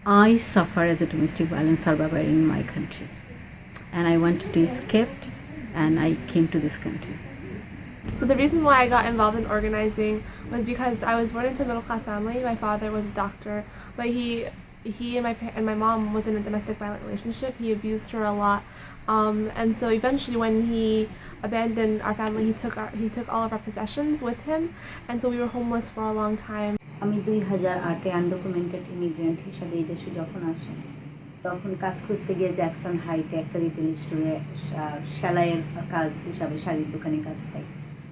I suffer as a domestic violence survivor in my country, and I wanted to escape, and I came to this country. So the reason why I got involved in organizing was because I was born into a middle class family. My father was a doctor, but he and my mom was in a domestic violent relationship. He abused her a lot, and so eventually when he abandoned our family, he took all of our possessions with him, and so we were homeless for a long time. আমি 2008-এ undocumented immigrant হিসাবে এই দেশে যখন আসি তখন কাজ খুঁজতে গিয়ে জ্যাকসন হাইটে একটা রিটেল স্টোরে সেলাইয়ের কাজ হিসাবে শাড়ির দোকানে কাজ পাই।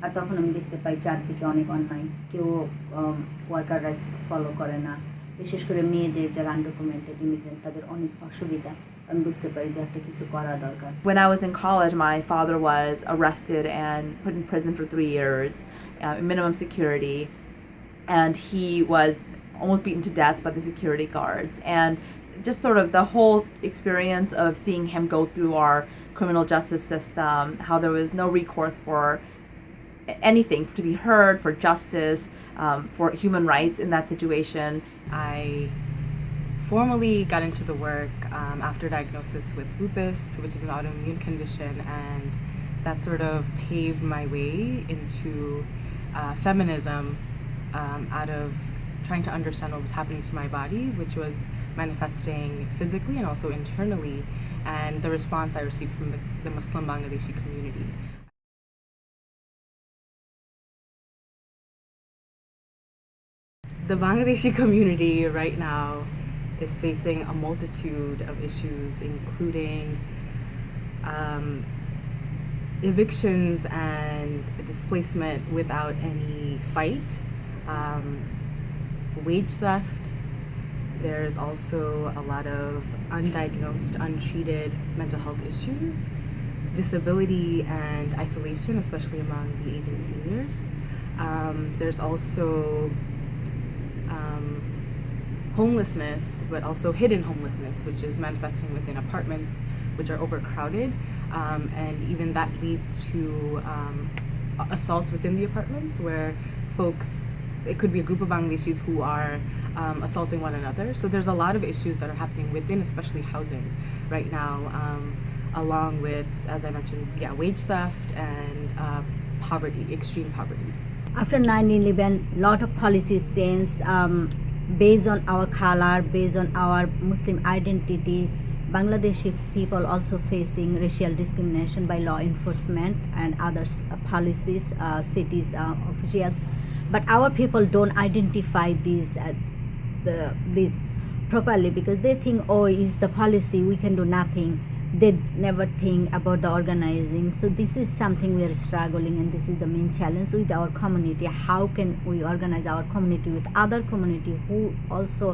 আর তখন আমি দেখতে পাই চারদিকে অনেক অন্যায়, কেউ ওয়ার্কার রাইটস ফলো করে না, বিশেষ করে মেয়েদের যারা আনডকুমেন্টেড ইমিগ্রেন্ট তাদের অনেক অসুবিধা। আমি বুঝতে পারি যে একটা কিছু করা দরকার। When I was in college, my father was arrested and put in prison for 3 years, minimum security, and he was almost beaten to death by the security guards. And just sort of the whole experience of seeing him go through our criminal justice system, how there was no recourse for anything to be heard, for justice, for human rights in that situation. I formally got into the work after diagnosis with lupus, which is an autoimmune condition, and that sort of paved my way into feminism out of trying to understand what was happening to my body, which was manifesting physically and also internally, and the response I received from the Muslim Bangladeshi community. The Bangladeshi community right now is facing a multitude of issues, including evictions and displacement without any fight, wage theft. There's also a lot of undiagnosed, untreated mental health issues, disability and isolation, especially among the Asian seniors. There's also homelessness, but also hidden homelessness, which is manifesting within apartments which are overcrowded, and even that leads to assaults within the apartments where folks, it could be a group of Bangladeshis who are assaulting one another. So there's a lot of issues that are happening within, especially housing right now, along with, as I mentioned, wage theft and poverty, extreme poverty. After 9/11, lot of policies changed based on our color, based on our Muslim identity. Bangladeshi people also facing racial discrimination by law enforcement and other policies, cities officials. But our people don't identify this properly because they think, oh, it's the policy, we can do nothing. They never think about the organizing. So this is something we are struggling, and this is the main challenge with our community. How can we organize our community with other community who also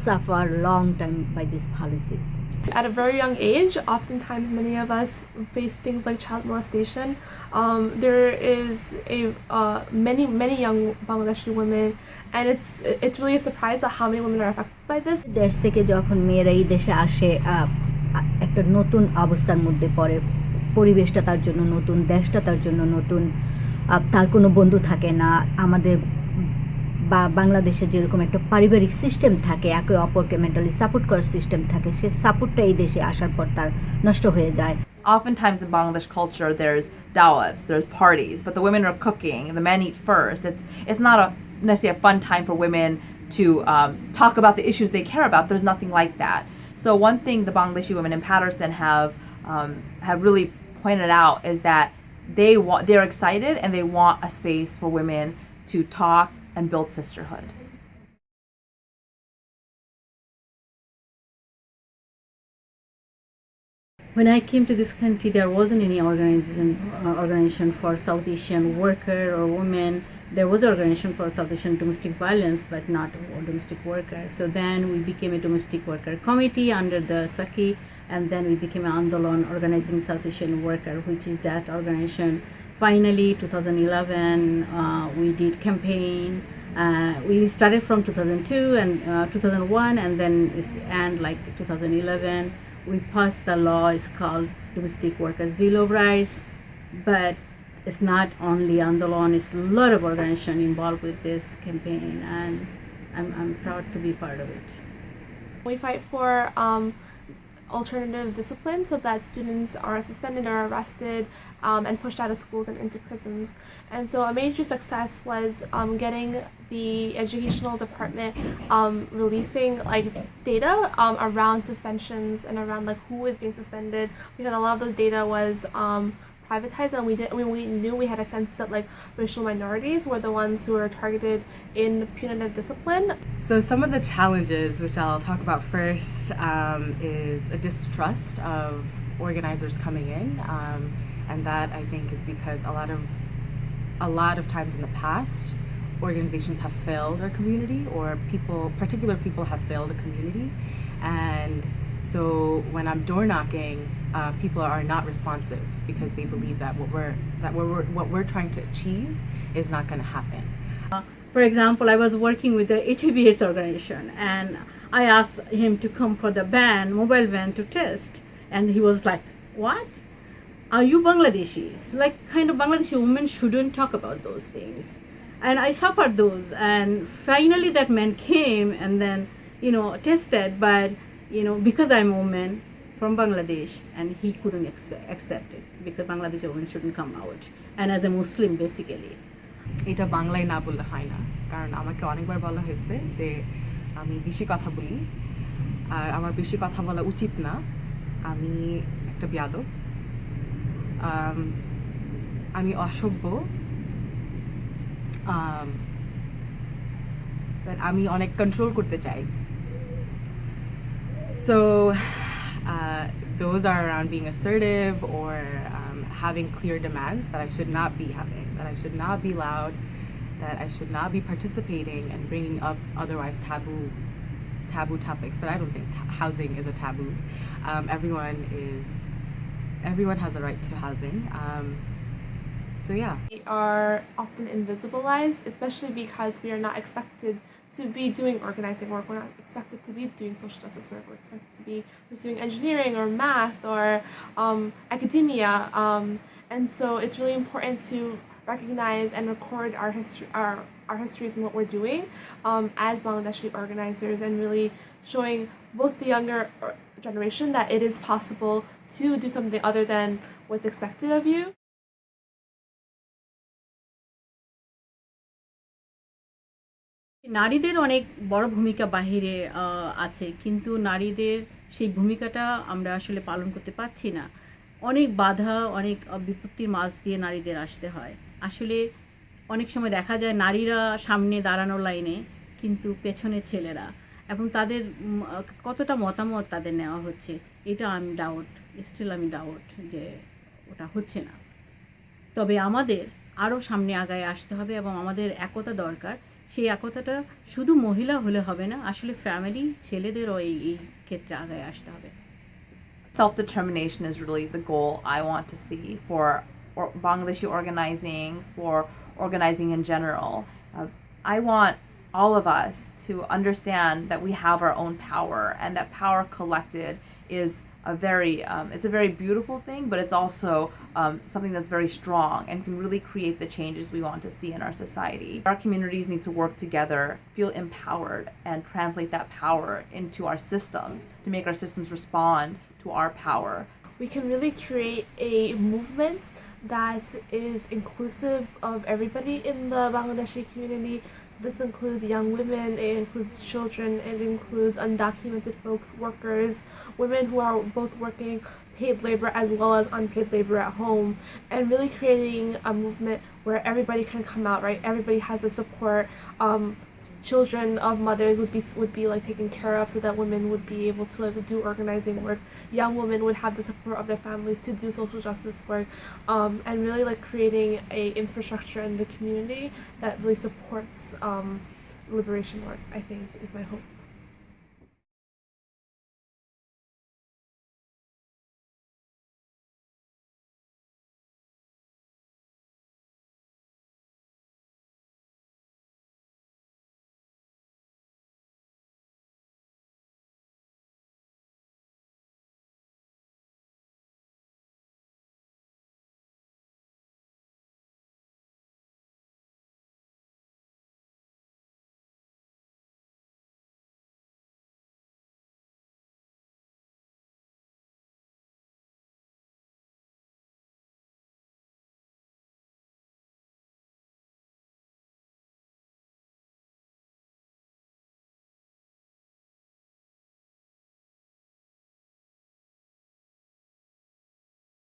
suffer long time by these policies? At a very young age, oftentimes many of us face things like child molestation. There is many young Bangladeshi women, and it's really a surprise at how many women are affected by this. দেশ থেকে যখন মেয়েরা এই দেশে আসে একটা নতুন অবস্থার মধ্যে পড়ে, পরিবেশটা তার জন্য নতুন, দেশটা তার জন্য নতুন, তার কোনো বন্ধু থাকে না। আমাদের বাংলাদেশে যেরকম একটা পারিবারিক সিস্টেম থাকে, একে অপরকে মেন্টালি সাপোর্ট করার সিস্টেম থাকে, সে সাপোর্টটা এই দেশে আসার পর তার নষ্ট হয়ে যায়। Oftentimes in Bangladesh culture, there's dawats, there's parties, but the women are cooking, the men eat first. It's not necessarily a fun time for women to talk about the issues they care about. There's nothing like that. So one thing the Bangladeshi women in Patterson have really pointed out is that they're excited and they want a space for women to talk and build sisterhood. When I came to this country, there wasn't any organization for South Asian worker or women. There was an organization for South Asian domestic violence, but not domestic worker. So then we became a domestic worker committee under the Saki, and then we became an Andolon organizing South Asian worker, which is that organization. Finally, 2011, we did campaign. We started from 2002 and 2001, and then end like 2011. We passed the law. It's called Domestic Workers Bill of Rights, but it's not only Andolon. It's a lot of organization involved with this campaign, and I'm proud to be part of it. We fight for alternative discipline so that students are suspended or arrested and pushed out of schools and into prisons. And so a major success was getting the educational department releasing like data around suspensions and around like who was being suspended, because a lot of those data was privatized, and we knew we had a sense that like racial minorities were the ones who were targeted in punitive discipline. So some of the challenges, which I'll talk about first, is a distrust of organizers coming in, and that I think is because a lot of times in the past, organizations have failed our community, or particular people have failed a community, and so when I'm door knocking, people are not responsive because they believe that what we're trying to achieve is not going to happen. For example, I was working with the HIV/AIDS organization, and I asked him to come for the mobile van to test, and he was like, "What? Are you Bangladeshis? Like, kind of Bangladeshi women shouldn't talk about those things." And I suffered those, and finally that man came and then, tested, but, because I'm a woman from Bangladesh, and he couldn't accept it because Bangladeshi women shouldn't come out, and as a Muslim basically. এটা বাংলায় না বললে হয় না, কারণ আমাকে অনেকবার বলা হয়েছে যে আমি বেশি কথা বলি, আর আমার বেশি কথা বলা উচিত না, আমি একটা বেয়াদব, আমি অসভ্য, আমি অনেক কন্ট্রোল করতে চাই. So those are around being assertive or having clear demands that I should not be having, that I should not be loud, that I should not be participating and bringing up otherwise taboo topics. But I don't think housing is a taboo. Everyone has a right to housing. So yeah. We are often invisibilized, especially because we are not expected to be doing organizing work. We're not expected to be doing social justice work. We're expected to be pursuing engineering or math or academia. And so it's really important to recognize and record our histories and what we're doing as Bangladeshi organizers, and really showing both the younger generation that it is possible to do something other than what's expected of you. নারীদের অনেক বড় ভূমিকা বাহিরে আছে, কিন্তু নারীদের সেই ভূমিকাটা আমরা আসলে পালন করতে পারছি না। অনেক বাধা, অনেক বিপত্তির মাঝ দিয়ে নারীদের আসতে হয়। আসলে অনেক সময় দেখা যায় নারীরা সামনে দাঁড়ানোর লাইনে, কিন্তু পেছনে ছেলেরা, এবং তাদের কতটা মতামত তাদের নেওয়া হচ্ছে, এটা আমি ডাউট যে ওটা হচ্ছে না। তবে আমাদের আরও সামনে আগায় আসতে হবে, এবং আমাদের একতা দরকার। সেই একতাটা শুধু মহিলা হলে হবে না, আসলে ফ্যামিলি, ছেলেদেরও এই ক্ষেত্রে আগায় আসতে হবে। Self-determination is really the goal I want to see for Bangladeshi organizing, for organizing in general. I want all of us to understand that we have our own power, and that power collected is it's a very beautiful thing, but it's also something that's very strong and can really create the changes we want to see in our society. Our communities need to work together, feel empowered, and translate that power into our systems to make our systems respond to our power. We can really create a movement that is inclusive of everybody in the Bangladeshi community. This includes young women, it includes children, it includes undocumented folks, workers, women who are both working paid labor as well as unpaid labor at home, and really creating a movement where everybody can come out, right? Everybody has the support. Children of mothers would be like taken care of, so that women would be able to like do organizing work. Young women would have the support of their families to do social justice work, and really like creating a infrastructure in the community that really supports liberation work, I think, is my hope.